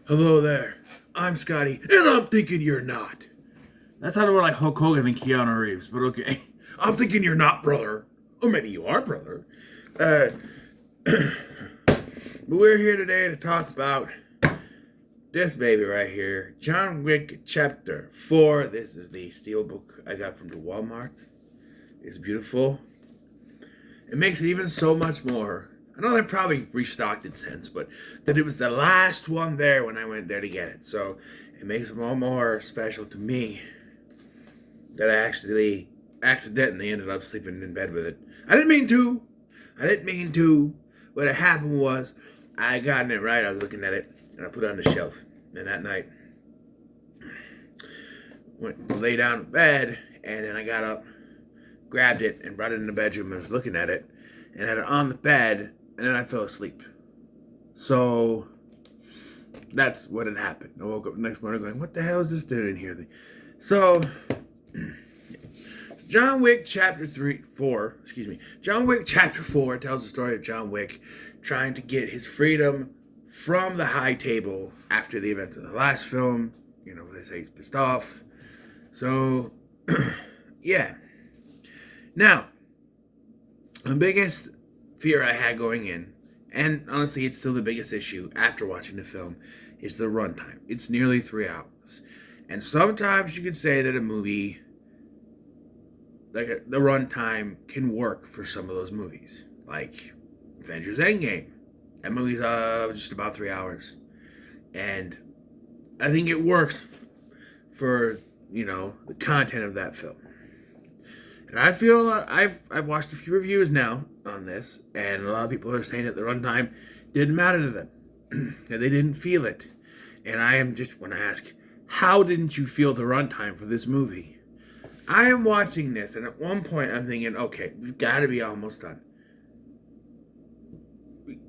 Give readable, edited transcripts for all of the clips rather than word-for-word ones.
Hello there. I'm Scotty, and I'm thinking you're not. That sounded more like Hulk Hogan and Keanu Reeves, but okay. I'm thinking you're not, brother. Or maybe you are, brother. Uh, but we're here today to talk about this baby right here. John Wick Chapter 4. This is the steelbook I got from the Walmart. It's beautiful. It makes it even so much more. I know they probably restocked it since, but that it was the last one there when I went there to get it. So it makes it all more special to me that I actually accidentally ended up sleeping in bed with it. I didn't mean to. What had happened was I got it right. I was looking at it and I put it on the shelf. And that night, went to lay down in bed, and then I got up, grabbed it, and brought it in the bedroom and was looking at it, and had it on the bed, and then I fell asleep. So that's what had happened. I woke up the next morning going, what the hell is this doing here? So John Wick Chapter 4 tells the story of John Wick trying to get his freedom from the high table after the events of the last film. You know, they say he's pissed off. So, yeah. Now, the biggest fear I had going in, and honestly it's still the biggest issue after watching the film, is the runtime. It's nearly 3 hours. And sometimes you could say that a movie, like the runtime, can work for some of those movies. Like Avengers Endgame. That movie's just about 3 hours. And I think it works for, the content of that film. And I feel I've watched a few reviews now on this, and a lot of people are saying that the runtime didn't matter to them. That they didn't feel it. And I am just want to ask, how didn't you feel the runtime for this movie? I am watching this, and at one point I'm thinking, okay, we've got to be almost done.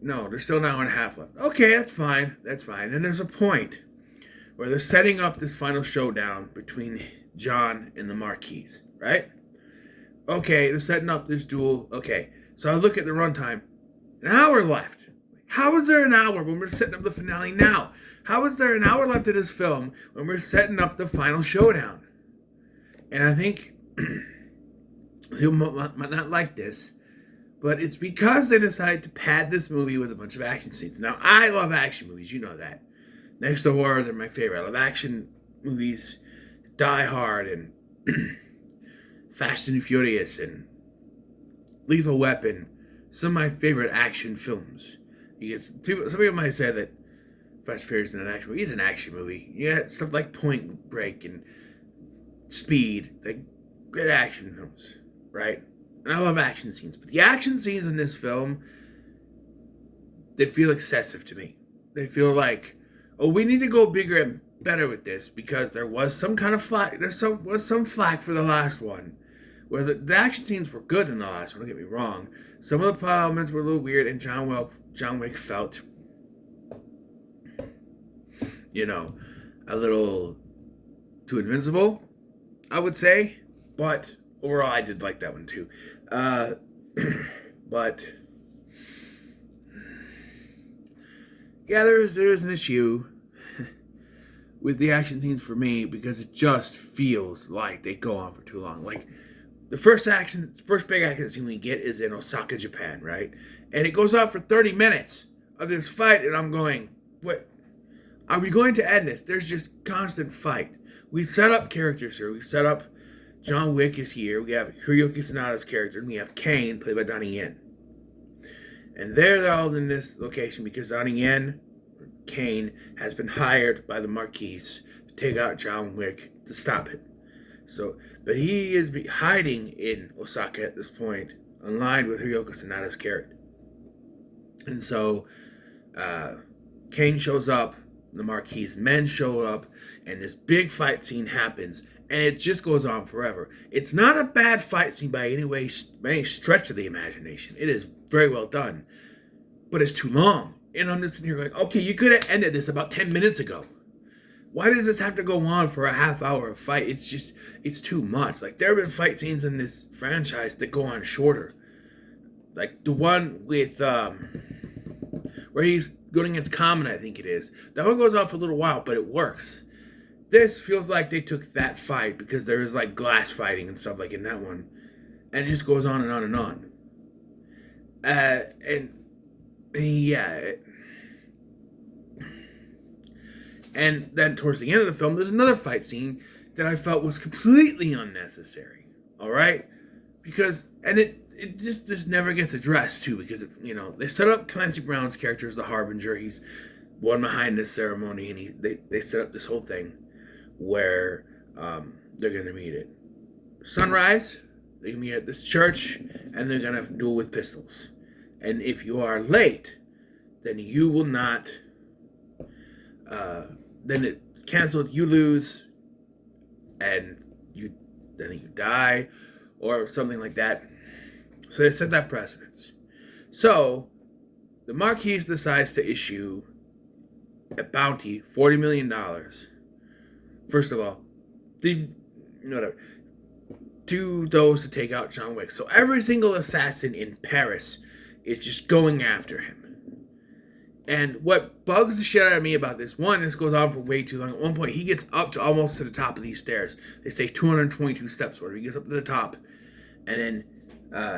No, there's still an hour and a half left. Okay, that's fine. And there's a point where they're setting up this final showdown between John and the Marquise, right? Okay, they're setting up this duel. Okay, so I look at the runtime. An hour left. How is there an hour when we're setting up the finale now? How is there an hour left of this film when we're setting up the final showdown? And I think you might not like this, but it's because they decided to pad this movie with a bunch of action scenes. Now, I love action movies. You know that. Next to horror, they're my favorite. I love action movies. Die Hard and Fast and Furious and Lethal Weapon. Some of my favorite action films. Some people might say that Fast and Furious is an action movie. It's an action movie. Yeah, stuff like Point Break and Speed. Like, great action films, right? And I love action scenes. But the action scenes in this film, they feel excessive to me. They feel like, oh, we need to go bigger and better with this because there was some kind of flack. Was some flack for the last one. Where the action scenes were good in the last one, don't get me wrong. Some of the elements were a little weird, and John Wick felt, a little too invincible, I would say. But overall, I did like that one too. But yeah, there is an issue with the action scenes for me because it just feels like they go on for too long. Like the first big action scene we get is in Osaka, Japan, right? And it goes on for 30 minutes of this fight, and I'm going, what? Are we going to end this? There's just constant fight. We set up characters here. We set up John Wick is here. We have Hiroyuki Sanada's character, and we have Kane, played by Donnie Yen. And they're all in this location because Donnie Yen, Kane, has been hired by the Marquise to take out John Wick to stop him. But he is hiding in Osaka at this point, aligned with Hiroyuki Sanada's character. And so, Kane shows up, the Marquise men show up, and this big fight scene happens, and it just goes on forever. It's not a bad fight scene by any stretch of the imagination. It is very well done, but it's too long. And I'm just sitting here going, okay, you could have ended this about 10 minutes ago. Why does this have to go on for a half hour of fight? It's too much. Like, there have been fight scenes in this franchise that go on shorter. Like the one with where he's going against Common, I think it is. That one goes on for a little while, but it works. This feels like they took that fight, because there is like glass fighting and stuff like in that one, and it just goes on and on and on. And then towards the end of the film, there's another fight scene that I felt was completely unnecessary. All right, because it just this never gets addressed too, because they set up Clancy Brown's character as the Harbinger. He's one behind this ceremony, and they set up this whole thing where they're gonna meet at sunrise. They're gonna meet at this church, and they're gonna duel with pistols. And if you are late, then you will not. Then it canceled. You lose, and I think you die, or something like that. So they set that precedence. So the Marquis decides to issue a bounty, $40 million. First of all, to those to take out John Wick. So every single assassin in Paris is just going after him. And what bugs the shit out of me about this, one, this goes on for way too long. At one point, he gets up to almost to the top of these stairs. They say 222 steps, where he gets up to the top. And then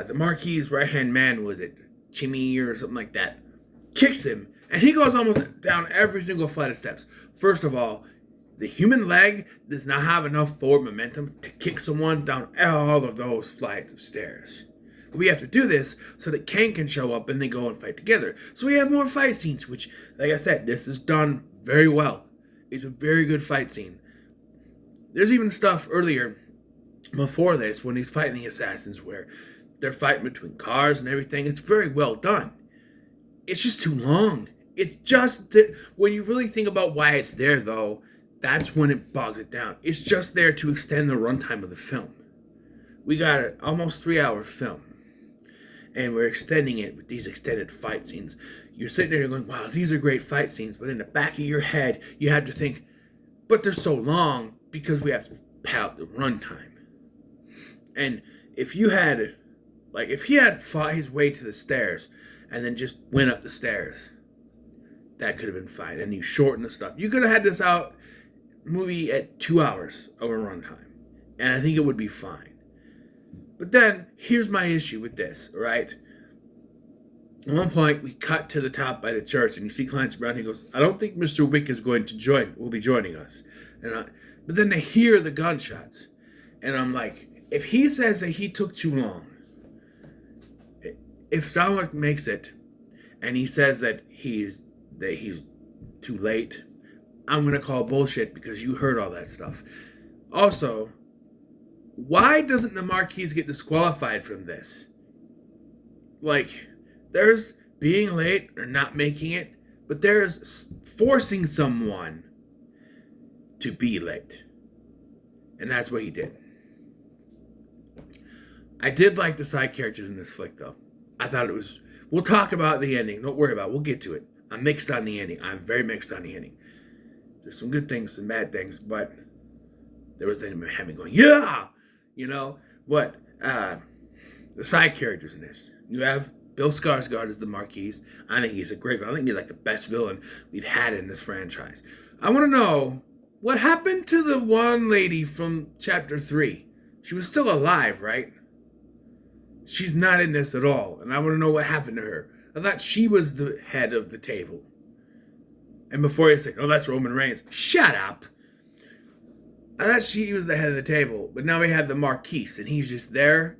the Marquis' right-hand man, was it Chimmy or something like that, kicks him. And he goes almost down every single flight of steps. First of all, the human leg does not have enough forward momentum to kick someone down all of those flights of stairs. We have to do this so that Kang can show up and they go and fight together. So we have more fight scenes, which, like I said, this is done very well. It's a very good fight scene. There's even stuff earlier before this when he's fighting the assassins where they're fighting between cars and everything. It's very well done. It's just too long. It's just that when you really think about why it's there, though, that's when it bogs it down. It's just there to extend the runtime of the film. We got an almost 3-hour film, and we're extending it with these extended fight scenes. You're sitting there going, wow, these are great fight scenes, but in the back of your head, you have to think, but they're so long because we have to pad out the runtime. And if he had fought his way to the stairs and then just went up the stairs, that could have been fine. And you shorten the stuff. You could have had this movie at 2 hours of a runtime, and I think it would be fine. But then, here's my issue with this, right? At one point, we cut to the top by the church, and you see Clancy Brown. He goes, I don't think Mr. Wick is going to will be joining us. But then they hear the gunshots. And I'm like, if he says that he took too long, if John Wick makes it, and he says that he's too late, I'm going to call bullshit because you heard all that stuff. Also, why doesn't the Marquis get disqualified from this? Like, there's being late or not making it, but there's forcing someone to be late. And that's what he did. I did like the side characters in this flick, though. I thought it was... We'll talk about the ending. Don't worry about it. We'll get to it. I'm mixed on the ending. I'm very mixed on the ending. There's some good things, some bad things, but there was him going, yeah! What? The side characters in this. You have Bill Skarsgård as the Marquis. I think he's a great villain. I think he's like the best villain we've had in this franchise. I want to know, what happened to the one lady from Chapter 3? She was still alive, right? She's not in this at all, and I want to know what happened to her. I thought she was the head of the table. And before you say, oh, that's Roman Reigns. Shut up! I thought she was the head of the table, but now we have the Marquis, and he's just there.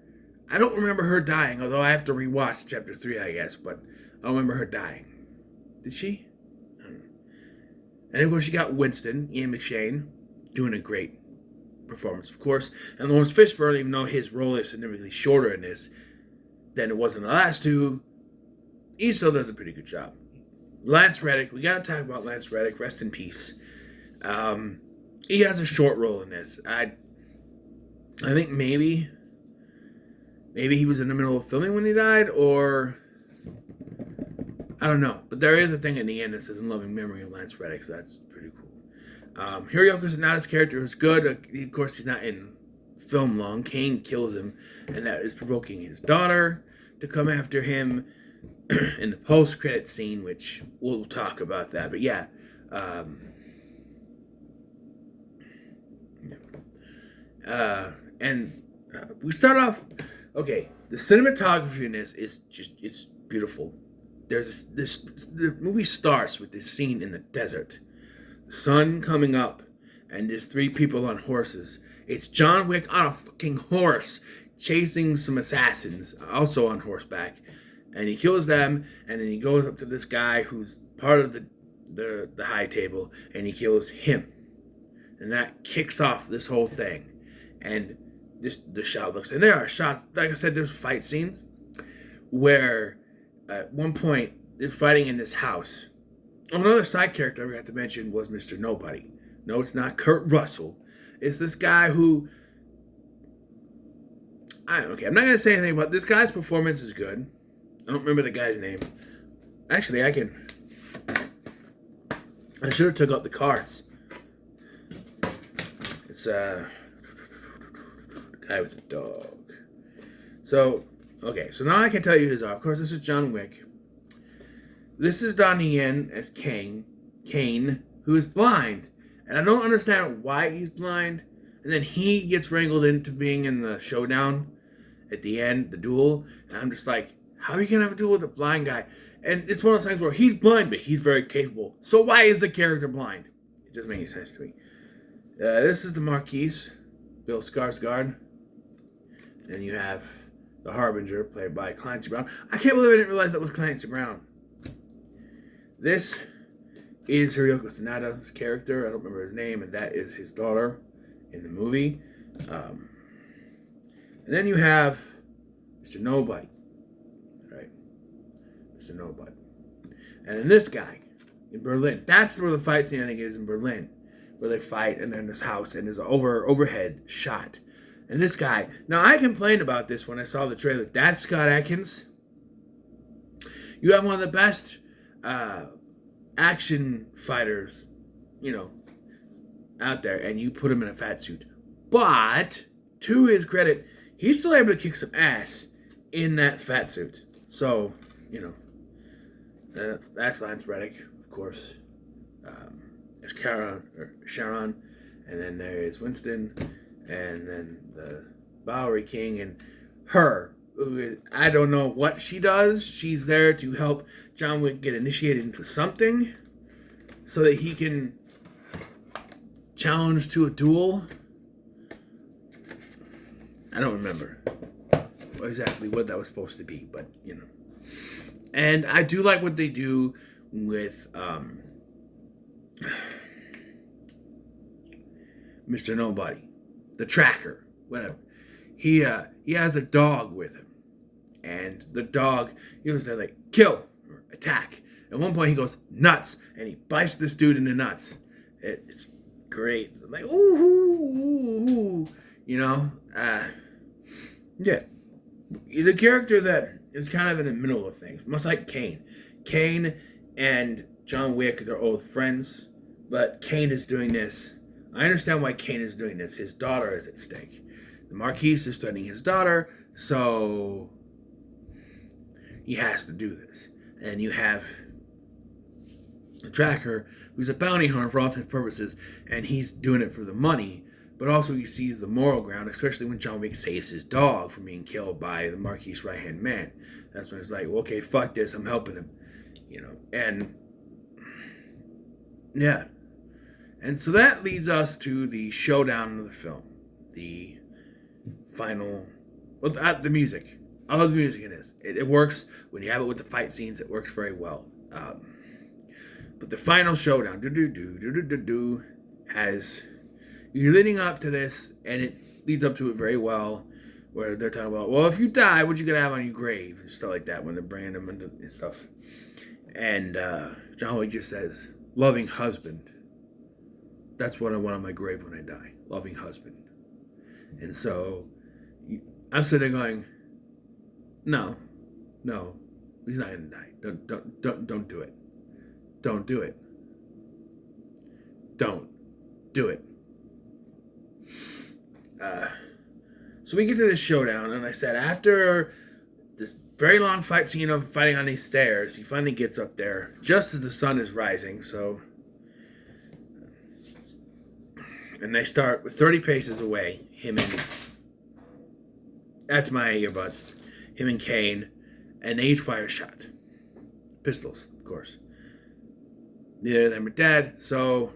I don't remember her dying, although I have to rewatch Chapter 3, I guess, but I don't remember her dying. Did she? I don't know. And of course, you got Winston, Ian McShane, doing a great performance, of course. And Lawrence Fishburne, even though his role is significantly shorter in this than it was in the last two, he still does a pretty good job. Lance Reddick, we gotta talk about Lance Reddick, rest in peace. He has a short role in this. I think maybe he was in the middle of filming when he died, or I don't know. But there is a thing in the end that says in loving memory of Lance Reddick, so that's pretty cool. Hiroyuki Sanada's character is good. Of course, he's not in film long. Kane kills him, and that is provoking his daughter to come after him. in the post-credit scene, which we'll talk about that. But yeah, and we start off. Okay, the cinematography in this is it's beautiful. There's the movie starts with this scene in the desert, the sun coming up, and there's three people on horses. It's John Wick on a fucking horse chasing some assassins, also on horseback, and he kills them. And then he goes up to this guy who's part of the high table, and he kills him, and that kicks off this whole thing. And the shot looks, and there are shots. Like I said, there's fight scenes where at one point they're fighting in this house. Oh, another side character I forgot to mention was Mr. Nobody. No, it's not Kurt Russell. It's this guy who okay, I'm not gonna say anything about this guy's performance is good. I don't remember the guy's name. Actually, I should have took out the cards. It's guy with a dog. So, okay, so now I can tell you his art. Of course, this is John Wick. This is Donnie Yen as Kane, who is blind. And I don't understand why he's blind. And then he gets wrangled into being in the showdown at the end, the duel. And I'm just like, how are you going to have a duel with a blind guy? And it's one of those times where he's blind, but he's very capable. So why is the character blind? It doesn't make any sense to me. This is the Marquise, Bill Skarsgård. And you have the Harbinger, played by Clancy Brown. I can't believe I didn't realize that was Clancy Brown. This is Hiroyuki Sanada's character. I don't remember his name, and that is his daughter in the movie. And then you have Mr. Nobody. Right? Mr. Nobody. And then this guy in Berlin. That's where the fight scene, I think, is in Berlin. Where they fight, and then this house, and there's an overhead shot. And this guy, now I complained about this when I saw the trailer. That's Scott Adkins. You have one of the best action fighters, out there, and you put him in a fat suit. But, to his credit, he's still able to kick some ass in that fat suit. So, that's Lance Reddick, of course. There's Sharon, and then there is Winston, and then the Bowery King, and her, who I don't know what she does. She's there to help John Wick get initiated into something so that he can challenge to a duel. I don't remember exactly what that was supposed to be, but And I do like what they do with Mr. Nobody, the tracker, whatever. He has a dog with him, and the dog, he was there like kill or attack. At one point he goes nuts, and he bites this dude in the nuts. It's great. I'm like ooh, yeah. He's a character that is kind of in the middle of things, much like Kane. Kane and John Wick, they're old friends, but Kane is doing this. I understand why Kane is doing this. His daughter is at stake. The Marquise is threatening his daughter, so he has to do this. And you have the tracker, who's a bounty hunter for all intents and purposes, and he's doing it for the money, but also he sees the moral ground, especially when John Wick saves his dog from being killed by the Marquise right-hand man. That's when it's like, well, okay, fuck this, I'm helping him. And yeah. And so that leads us to the showdown of the film. The final, the music. I love the music in this. It works when you have it with the fight scenes. It works very well. But the final showdown, has, you're leading up to this, and it leads up to it very well, where they're talking about, well, if you die, what you gonna have on your grave, and stuff like that, when they're bringing them into and stuff. And John Wick just says, loving husband. That's what I want on my grave when I die. Loving husband. And so I'm sitting going, no, he's not gonna die. Don't do it. Don't do it. Don't do it. So we get to this showdown, and I said, after this very long fight scene of fighting on these stairs. He finally gets up there just as the sun is rising. And they start with 30 paces away. That's my earbuds. Him and Kane, and they each fire a shot. Pistols, of course. Neither of them are dead, so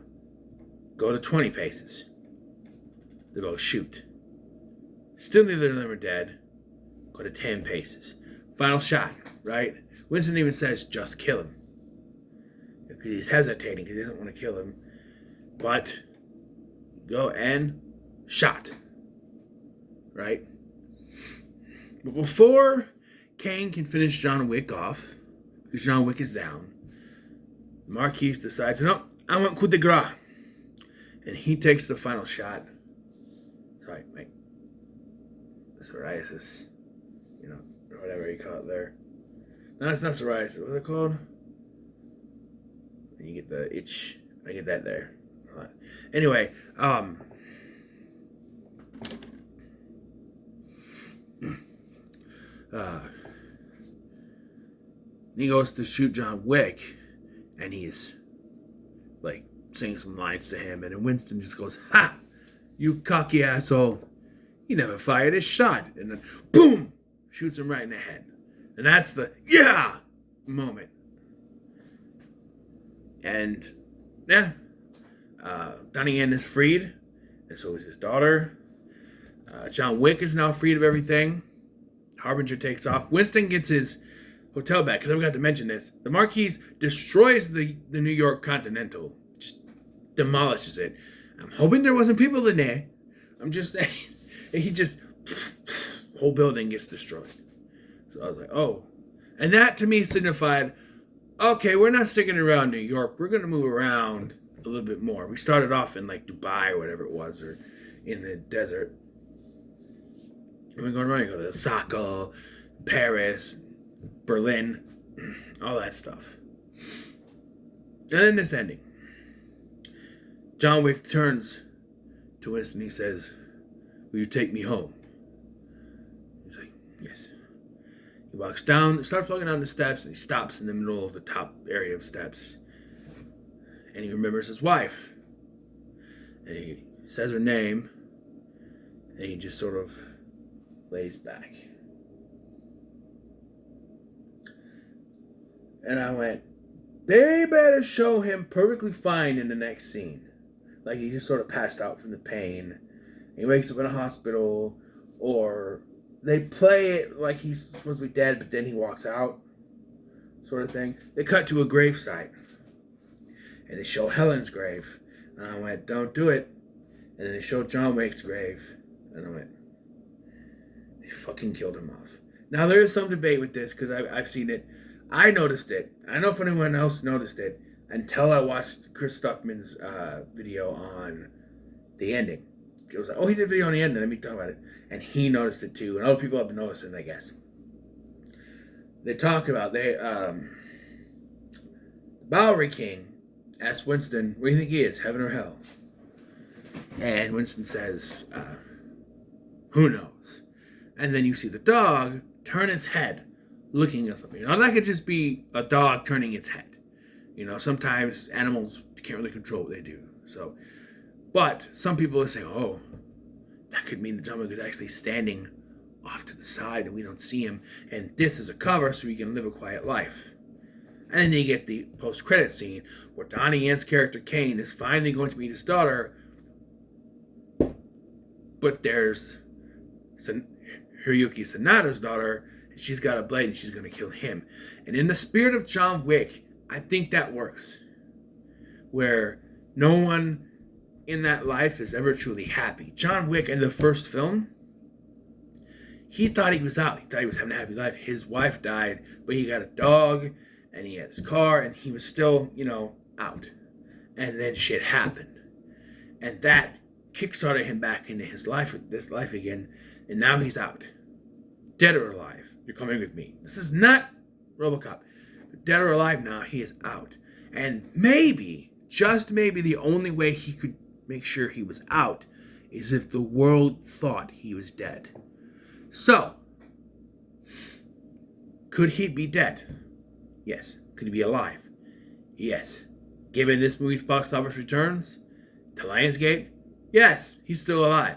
go to 20 paces. They both shoot. Still neither of them are dead. Go to 10 paces. Final shot, right? Winston even says, just kill him. Because he's hesitating, because he doesn't want to kill him. But, go and shot. Right? But before Kane can finish John Wick off, because John Wick is down, Marquis decides, no, I want coup de grace. And he takes the final shot. Sorry, mate. Psoriasis. You know, or whatever you call it there. No, it's not psoriasis. What's it called? You get the itch. I get that there. Anyway, he goes to shoot John Wick, and he's like saying some lines to him, and then Winston just goes, "Ha! You cocky asshole! You never fired a shot!" And then, boom, shoots him right in the head, and that's the yeah moment. And yeah, Donnie Yen is freed, and so is his daughter. John Wick is now freed of everything. Harbinger takes off. Winston gets his hotel back, because I forgot to mention this. The Marquis destroys the New York Continental. Just demolishes it. I'm hoping there wasn't people in there. I'm just saying. He just... whole building gets destroyed. So I was like, oh. And that, to me, signified, okay, we're not sticking around New York. We're going to move around a little bit more. We started off in, like, Dubai or whatever it was, or in the desert. And we're going around. You go to Osaka, Paris, Berlin, all that stuff. And then this ending. John Wick turns to Winston. He says, "Will you take me home?" He's like, "Yes." He walks down, starts walking down the steps, and he stops in the middle of the top area of steps. And he remembers his wife. And he says her name, and he just sort of lays back. And I went, they better show him perfectly fine in the next scene. Like he just sort of passed out from the pain. He wakes up in a hospital. Or they play it like he's supposed to be dead, but then he walks out. Sort of thing. They cut to a gravesite. And they show Helen's grave. And I went, don't do it. And then they showed John Wick's grave. And I went, they fucking killed him off. Now there is some debate with this, because I've seen it. I noticed it. I don't know if anyone else noticed it until I watched Chris Stuckman's video on the ending. It was like, oh, he did a video on the ending. Let me talk about it. And he noticed it too. And other people have been noticing, I guess. They talk about, Bowery King asked Winston, where do you think he is, heaven or hell? And Winston says, who knows? And then you see the dog turn his head, looking at something. Now, that could just be a dog turning its head. You know, sometimes animals can't really control what they do. So, but some people are saying, oh, that could mean the John Wick is actually standing off to the side and we don't see him. And this is a cover so he can live a quiet life. And then you get the post-credit scene where Donnie Yen's character Kane is finally going to meet his daughter. But there's Hiroyuki Sanada's daughter, and she's got a blade and she's going to kill him. And in the spirit of John Wick, I think that works. Where no one in that life is ever truly happy. John Wick in the first film, he thought he was out. He thought he was having a happy life. His wife died, but he got a dog, and he had his car, and he was still, out. And then shit happened. And that kickstarted him back into this life again, and now he's out. Dead or alive. You're coming with me. This is not RoboCop. But dead or alive now, he is out. And maybe, just maybe, the only way he could make sure he was out is if the world thought he was dead. So, Could he be dead? Yes. Could he be alive? Yes. Given this movie's box office returns to Lionsgate, yes, he's still alive.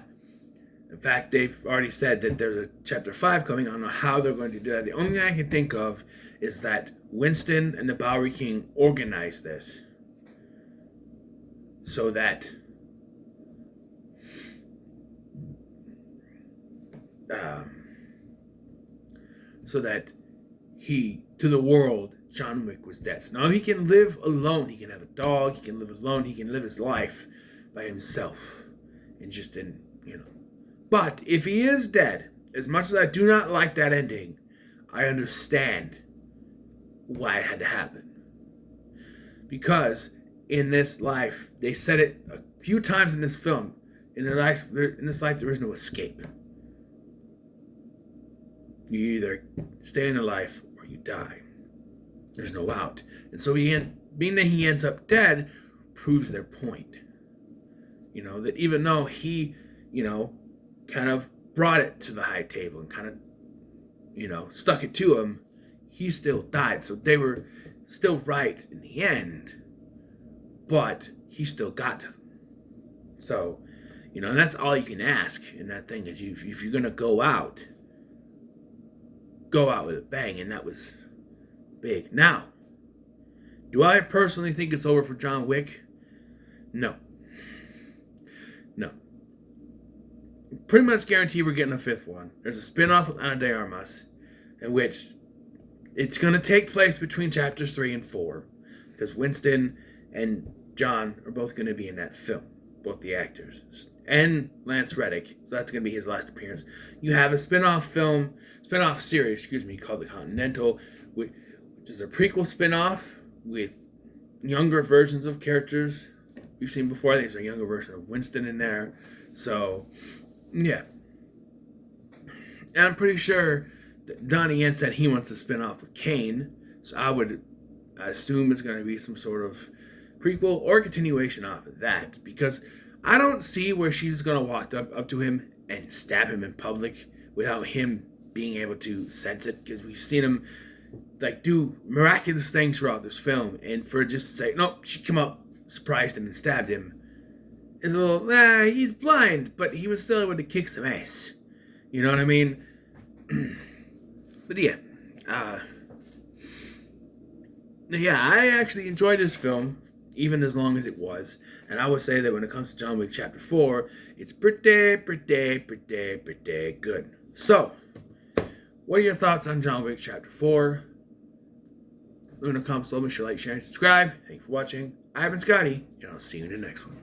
In fact, they've already said that there's a chapter 5 coming. I don't know how they're going to do that. The only thing I can think of is that Winston and the Bowery King organized this so that he, to the world, John Wick was dead. So now he can live alone. He can have a dog. He can live alone. He can live his life by himself. And just in, But if he is dead, as much as I do not like that ending, I understand why it had to happen. Because in this life, they said it a few times in this film, in this life there is no escape. You either stay in the life or you die. There's no out. And so being that he ends up dead proves their point. That even though he, kind of brought it to the high table and kind of, stuck it to him, he still died. So they were still right in the end, but he still got to them. So, and that's all you can ask in that thing is if you're going to go out with a bang, and that was big. Now, do I personally think it's over for John Wick? No. Pretty much guarantee we're getting a 5th one. There's a spin-off with Ana de Armas, in which it's going to take place between chapters 3 and 4, because Winston and John are both going to be in that film, both the actors, and Lance Reddick, so that's going to be his last appearance. You have a spin-off series, called The Continental, which is a prequel spin-off with younger versions of characters we've seen before. I think there's a younger version of Winston in there. So, yeah. And I'm pretty sure that Donnie Yen said he wants to spin off with Kane. So I assume it's going to be some sort of prequel or continuation off of that. Because I don't see where she's going to walk up to him and stab him in public without him being able to sense it. Because we've seen him do miraculous things throughout this film. And for just to say, no, she come up, surprised him and stabbed him, is a little, he's blind, but he was still able to kick some ass. You know what I mean? But yeah, I actually enjoyed this film, even as long as it was. And I would say that when it comes to John Wick Chapter 4, it's pretty good. So, what are your thoughts on John Wick Chapter 4? Leave in the comments below. Make sure to like, share, and subscribe. Thank you for watching. I've been Scotty, and I'll see you in the next one.